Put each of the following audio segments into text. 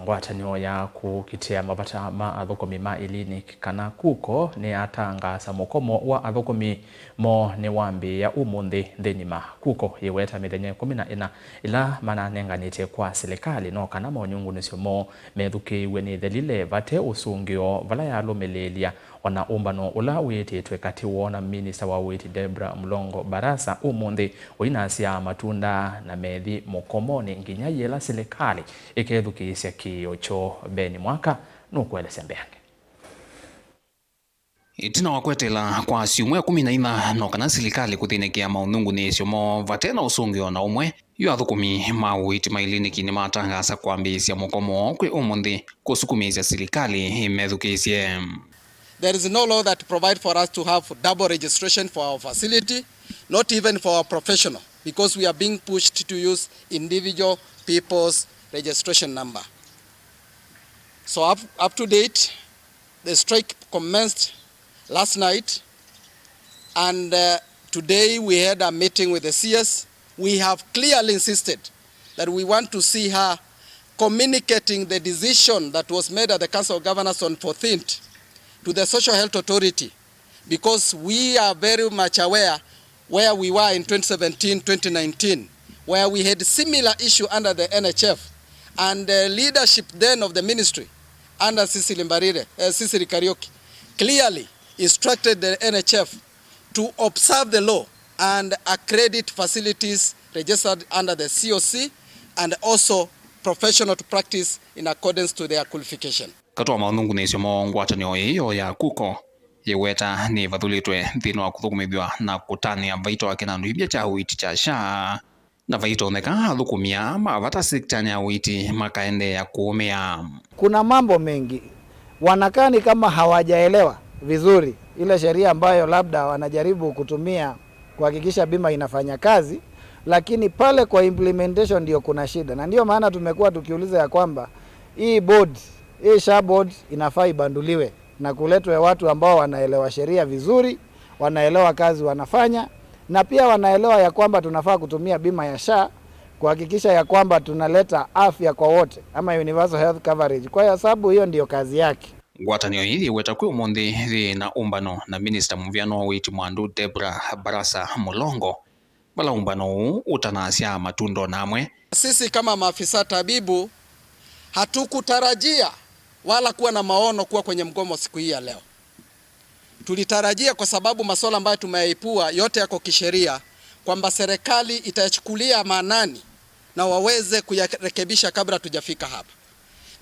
Ngwatanio ya Kuukitia Mavata ma Athukumi ma Iliniki kana KUCO Niyatangaasa Mukomo wa Athukumi mo Niwambiiya Umunthi Nthi Nima. KUCO yiweta mithenya 14 ila mananenganite kwa serikali no kana monyungunisyo mo methukiiwe ni thelile vate usungio vala yalumililia wana umbano ula uititwe kati wona minista wa witi Debra Mlongo Barasa Umunthi uinasya matunda na methi Mukomoni nginya yela serikali ikethukisya kiyo cho beni mwaka nukwelesya mbeange itina wakwetela kwa siumwe 14 no kana serikali kuthinekia maunungunisyo mo vatena usungio na umwe yu Athukumi ma witi ma Iliniki nimatangaasa kwambiisya Mukomo kwi Umunthi kusukumisya serikali imethukisye. There is no law that provides for us to have double registration for our facility, not even for our professional, because we are being pushed to use individual people's registration number. So up to date, the strike commenced last night, and today we had a meeting with the CS. We have clearly insisted that we want to see her communicating the decision that was made at the Council of Governors on 14th to the Social Health Authority, because we are very much aware where we were in 2017-2019, where we had similar issue under the NHF, and the leadership then of the ministry under Cicely Kariuki clearly instructed the NHF to observe the law and accredit facilities registered under the COC and also professional to practice in accordance to their qualification. Katwa maunungunisyo mo ngwatanio iyo ya KUCO yiweta ni vathulitwe nthini wa kuthukumithwa na kutania vaito wa kinandu ibya cha witi cha sha na vaito neka Athukumia Mavata sektani ya witi makaende ya kuumia. Kuna mambo mengi wanakani kama hawajaelewa vizuri ile sheria ambayo labda wanajaribu kutumia kuhakikisha bima inafanya kazi, lakini pale kwa implementation ndio kuna shida, na ndio maana tumekuwa tukiuliza ya kwamba hii SHA board inafaa ibanduliwe na kuletwe watu ambao wanaelewa sheria vizuri, wanaelewa kazi wanafanya, na pia wanaelewa ya kwamba tunafaa kutumia bima ya SHA kuhakikisha ya kwamba tunaleta afya kwa wote ama universal health coverage, kwa sababu hiyo ndio kazi yake. Ngwatanio hili weta kwi Umunthi na umbano na minister muvyano wa witi mwandu Debra Barasa Mulongo bala umbano utanasya matundo namwe. Sisi kama maafisa tabibu hatukutarajia wala kuwa na maono kuwa kwenye mgomo siku hii ya leo. Tulitarajia kwa sababu masuala ambayo tumeyaipua yote yako kisheria, kwamba serikali itayachukulia maanani na waweze kuyarekebisha kabla tujafika hapa.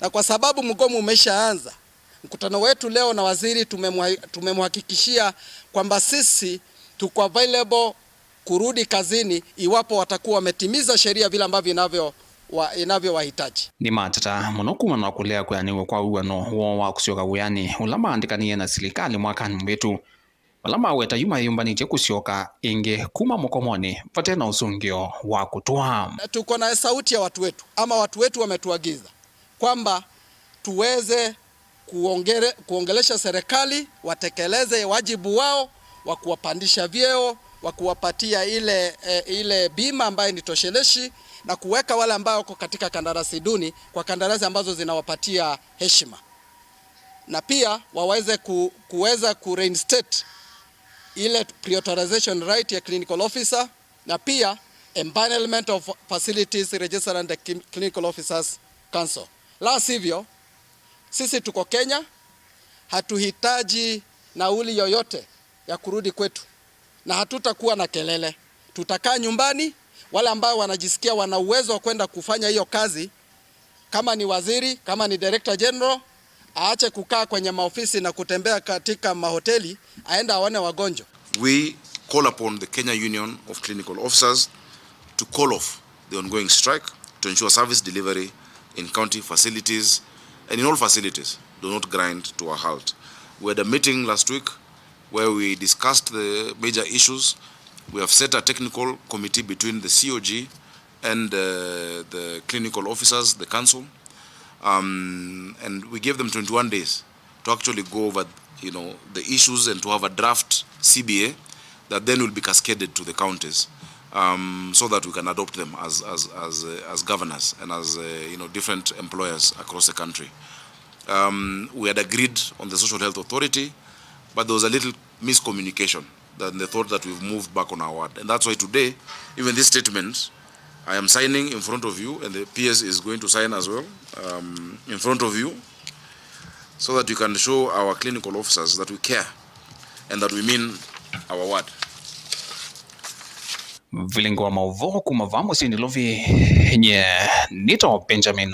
Na kwa sababu mgomo umeshaanza, mkutano wetu leo na waziri tumemhakikishia kwamba sisi tuko available kurudi kazini iwapo watakuwa wametimiza sheria vile ambavyo inavyowahitaji. Nima tata muno kumana kulea kuyaniwe kwa uwano wa kusioka uyani ulama andikanie na serikali mwakani mwetu ulama weta yuma yumbanite kusioka inge kuma Mukomoni vatena usungio wa kutoa. Tuko na sauti ya watu wetu, ama watu wetu wametuagiza kwamba tuweze kuongelesha serikali watekeleze wajibu wao wa kuwapandisha vyeo, wa kuwapatia ile bima ambayo ni tosheleshi, na kuweka wale ambao wako katika kandarasi duni kwa kandarasi ambazo zinawapatia heshima, na pia waweze kuweza reinstate ile prioritization right ya clinical officer, na pia empanelment of facilities registered under clinical officers council. La sivyo sisi tuko Kenya, hatuhitaji nauli yoyote ya kurudi kwetu, na hatutakuwa na kelele. Tutakaa nyumbani. Wale ambao wanajisikia wana uwezo wa kwenda kufanya hiyo kazi, kama ni waziri, kama ni director general, aache kukaa kwenye maofisi na kutembea katika mahoteli, aenda aone wagonjwa. We call upon the Kenya Union of Clinical Officers to call off the ongoing strike to ensure service delivery in county facilities and in all facilities do not grind to a halt. We had a meeting last week where we discussed the major issues. We have set a technical committee between the COG and the clinical officers, the council, and we gave them 21 days to actually go over, the issues and to have a draft CBA that then will be cascaded to the counties. so that we can adopt them as governors and as different employers across the country. We had agreed on the Social Health Authority, but there was a little miscommunication. That they thought that we've moved back on our word, and that's why today, even this statement, I am signing in front of you, and the PS is going to sign as well in front of you, so that you can show our clinical officers that we care and that we mean our word. Vilingo mauvo kumavamo sini lovi nye nito Benjamin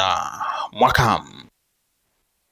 Mwakam.